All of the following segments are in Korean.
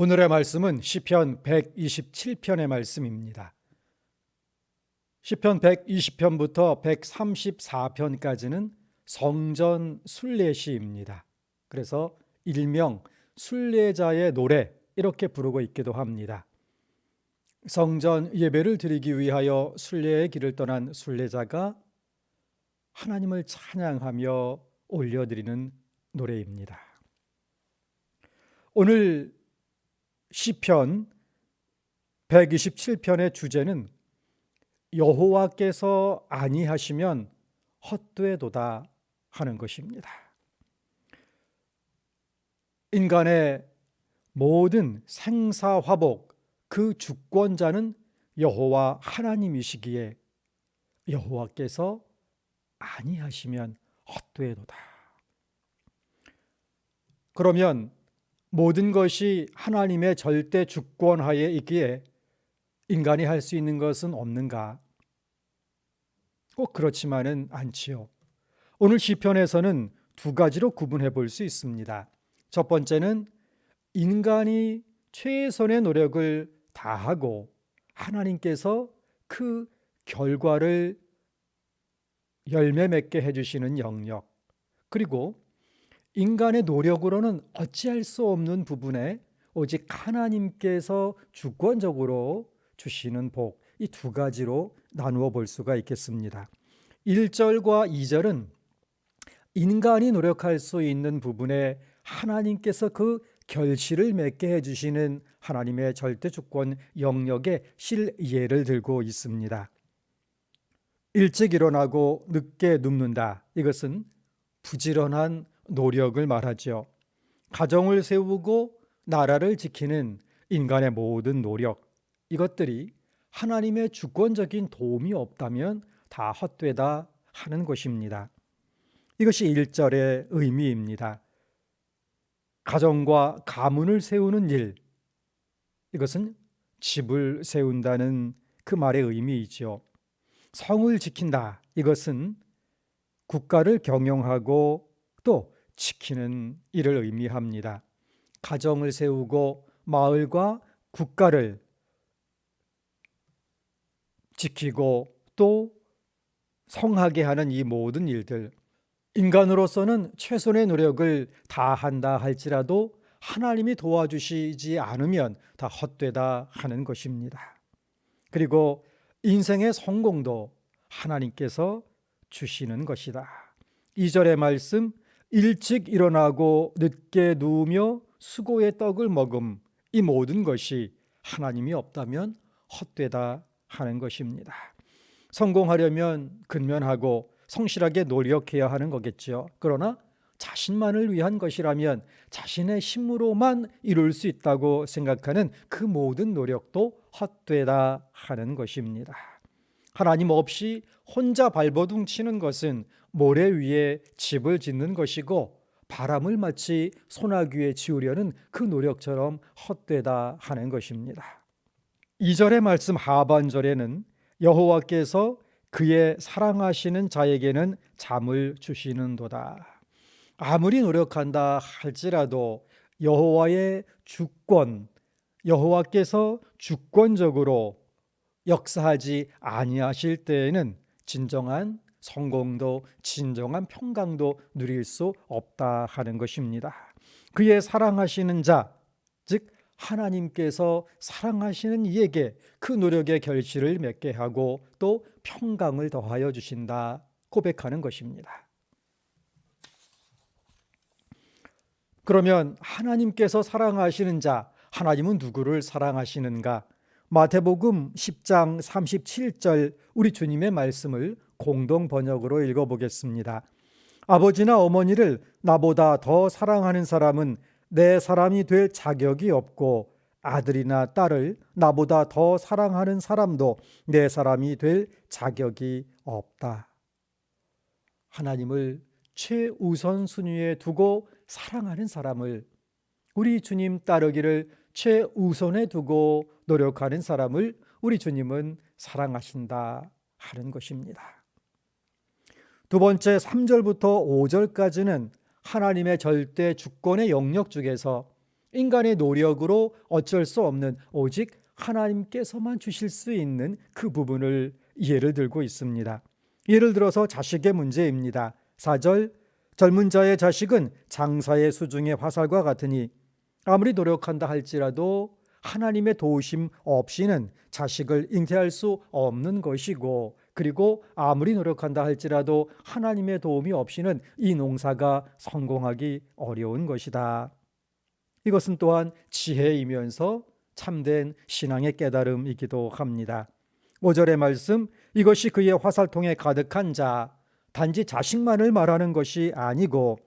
오늘의 말씀은 시편 127편의 말씀입니다. 시편 120편부터 134편까지는 성전 순례시입니다. 그래서 일명 순례자의 노래 이렇게 부르고 있기도 합니다. 성전 예배를 드리기 위하여 순례의 길을 떠난 순례자가 하나님을 찬양하며 올려드리는 노래입니다. 오늘 시편 127편의 주제는 여호와께서 아니하시면 헛되도다 하는 것입니다. 인간의 모든 생사화복 그 주권자는 여호와 하나님이시기에 여호와께서 아니하시면 헛되도다. 그러면 모든 것이 하나님의 절대 주권하에 있기에 인간이 할 수 있는 것은 없는가? 꼭 그렇지만은 않지요. 오늘 시편에서는 두 가지로 구분해 볼 수 있습니다. 첫 번째는 인간이 최선의 노력을 다하고 하나님께서 그 결과를 열매 맺게 해주시는 영역, 그리고 인간의 노력으로는 어찌할 수 없는 부분에 오직 하나님께서 주권적으로 주시는 복, 이 두 가지로 나누어 볼 수가 있겠습니다. 1절과 2절은 인간이 노력할 수 있는 부분에 하나님께서 그 결실을 맺게 해주시는 하나님의 절대 주권 영역의 실예를 들고 있습니다. 일찍 일어나고 늦게 눕는다. 이것은 부지런한 노력을 말하죠. 가정을 세우고 나라를 지키는 인간의 모든 노력, 이것들이 하나님의 주권적인 도움이 없다면 다 헛되다 하는 것입니다. 이것이 1절의 의미입니다. 가정과 가문을 세우는 일, 이것은 집을 세운다는 그 말의 의미이죠. 성을 지킨다, 이것은 국가를 경영하고 또 지키는 일을 의미합니다. 가정을 세우고 마을과 국가를 지키고 또 성하게 하는 이 모든 일들, 인간으로서는 최선의 노력을 다한다 할지라도 하나님이 도와주시지 않으면 다 헛되다 하는 것입니다. 그리고 인생의 성공도 하나님께서 주시는 것이다. 2절의 말씀, 일찍 일어나고 늦게 누우며 수고의 떡을 먹음, 이 모든 것이 하나님이 없다면 헛되다 하는 것입니다. 성공하려면 근면하고 성실하게 노력해야 하는 거겠죠. 그러나 자신만을 위한 것이라면 자신의 힘으로만 이룰 수 있다고 생각하는 그 모든 노력도 헛되다 하는 것입니다. 하나님 없이 혼자 발버둥 치는 것은 모래 위에 집을 짓는 것이고 바람을 마치 소나귀에 지우려는 그 노력처럼 헛되다 하는 것입니다. 2절의 말씀 하반절에는 여호와께서 그의 사랑하시는 자에게는 잠을 주시는도다. 아무리 노력한다 할지라도 여호와의 주권, 여호와께서 주권적으로 역사하지 아니하실 때에는 진정한 성공도 진정한 평강도 누릴 수 없다 하는 것입니다. 그의 사랑하시는 자, 즉 하나님께서 사랑하시는 이에게 그 노력의 결실을 맺게 하고 또 평강을 더하여 주신다 고백하는 것입니다. 그러면 하나님께서 사랑하시는 자, 하나님은 누구를 사랑하시는가? 마태복음 10장 37절 우리 주님의 말씀을 공동 번역으로 읽어보겠습니다. 아버지나 어머니를 나보다 더 사랑하는 사람은 내 사람이 될 자격이 없고 아들이나 딸을 나보다 더 사랑하는 사람도 내 사람이 될 자격이 없다. 하나님을 최우선 순위에 두고 사랑하는 사람을, 우리 주님 따르기를 최우선에 두고 노력하는 사람을 우리 주님은 사랑하신다 하는 것입니다. 두 번째 3절부터 5절까지는 하나님의 절대 주권의 영역 중에서 인간의 노력으로 어쩔 수 없는 오직 하나님께서만 주실 수 있는 그 부분을 예를 들고 있습니다. 예를 들어서 자식의 문제입니다. 4절, 젊은 자의 자식은 장사의 수중의 화살과 같으니 아무리 노력한다 할지라도 하나님의 도우심 없이는 자식을 잉태할 수 없는 것이고, 그리고 아무리 노력한다 할지라도 하나님의 도움이 없이는 이 농사가 성공하기 어려운 것이다. 이것은 또한 지혜이면서 참된 신앙의 깨달음이기도 합니다. 5절의 말씀, 이것이 그의 화살통에 가득한 자, 단지 자식만을 말하는 것이 아니고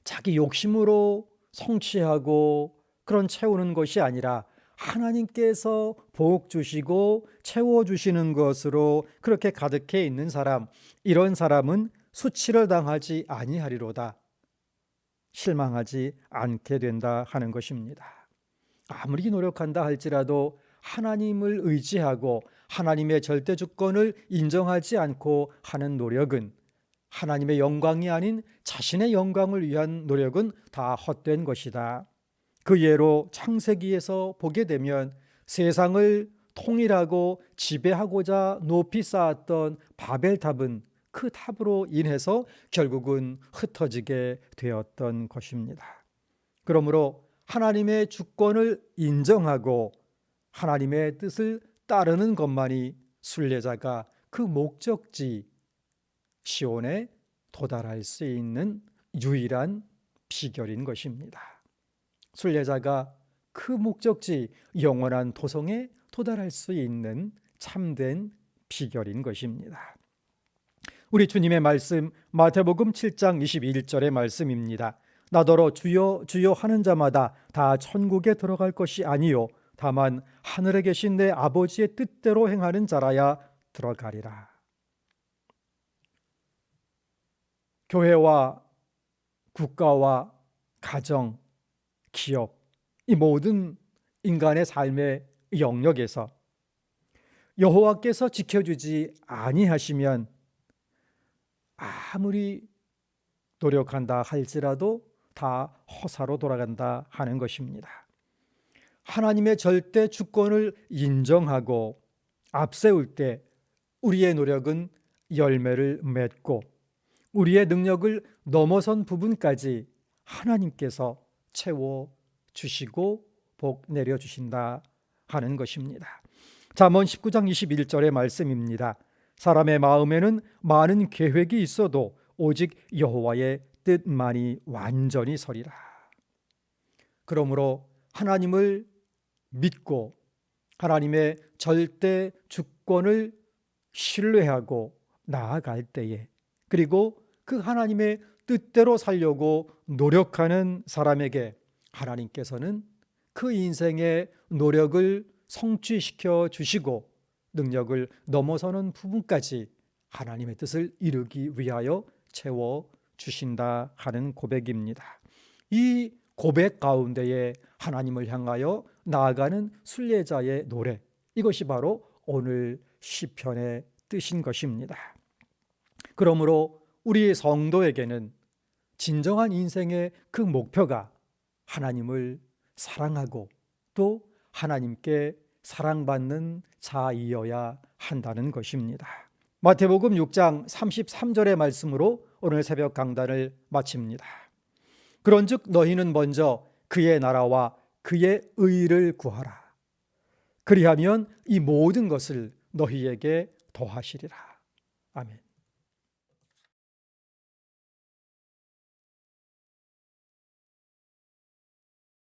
자기 욕심으로 성취하고 그런 채우는 것이 아니라 하나님께서 복 주시고 채워주시는 것으로 그렇게 가득해 있는 사람, 이런 사람은 수치를 당하지 아니하리로다. 실망하지 않게 된다 하는 것입니다. 아무리 노력한다 할지라도 하나님을 의지하고 하나님의 절대 주권을 인정하지 않고 하는 노력은, 하나님의 영광이 아닌 자신의 영광을 위한 노력은 다 헛된 것이다. 그 예로 창세기에서 보게 되면 세상을 통일하고 지배하고자 높이 쌓았던 바벨탑은 그 탑으로 인해서 결국은 흩어지게 되었던 것입니다. 그러므로 하나님의 주권을 인정하고 하나님의 뜻을 따르는 것만이 순례자가 그 목적지 시온에 도달할 수 있는 유일한 비결인 것입니다. 순례자가 그 목적지 영원한 도성에 도달할 수 있는 참된 비결인 것입니다. 우리 주님의 말씀 마태복음 7장 21절의 말씀입니다. 나더러 주여 주여 하는 자마다 다 천국에 들어갈 것이 아니요 다만 하늘에 계신 내 아버지의 뜻대로 행하는 자라야 들어가리라. 교회와 국가와 가정, 기업, 이 모든 인간의 삶의 영역에서 여호와께서 지켜주지 아니하시면 아무리 노력한다 할지라도 다 허사로 돌아간다 하는 것입니다. 하나님의 절대 주권을 인정하고 앞세울 때 우리의 노력은 열매를 맺고 우리의 능력을 넘어선 부분까지 하나님께서 채워주시고 복 내려주신다 하는 것입니다. 잠언 19장 21절의 말씀입니다. 사람의 마음에는 많은 계획이 있어도 오직 여호와의 뜻만이 완전히 서리라. 그러므로 하나님을 믿고 하나님의 절대 주권을 신뢰하고 나아갈 때에, 그리고 그 하나님의 뜻대로 살려고 노력하는 사람에게 하나님께서는 그 인생의 노력을 성취시켜 주시고 능력을 넘어서는 부분까지 하나님의 뜻을 이루기 위하여 채워 주신다 하는 고백입니다. 이 고백 가운데에 하나님을 향하여 나아가는 순례자의 노래, 이것이 바로 오늘 시편의 뜻인 것입니다. 그러므로 우리 성도에게는 진정한 인생의 그 목표가 하나님을 사랑하고 또 하나님께 사랑받는 자이어야 한다는 것입니다. 마태복음 6장 33절의 말씀으로 오늘 새벽 강단을 마칩니다. 그런즉 너희는 먼저 그의 나라와 그의 의를 구하라. 그리하면 이 모든 것을 너희에게 더하시리라. 아멘.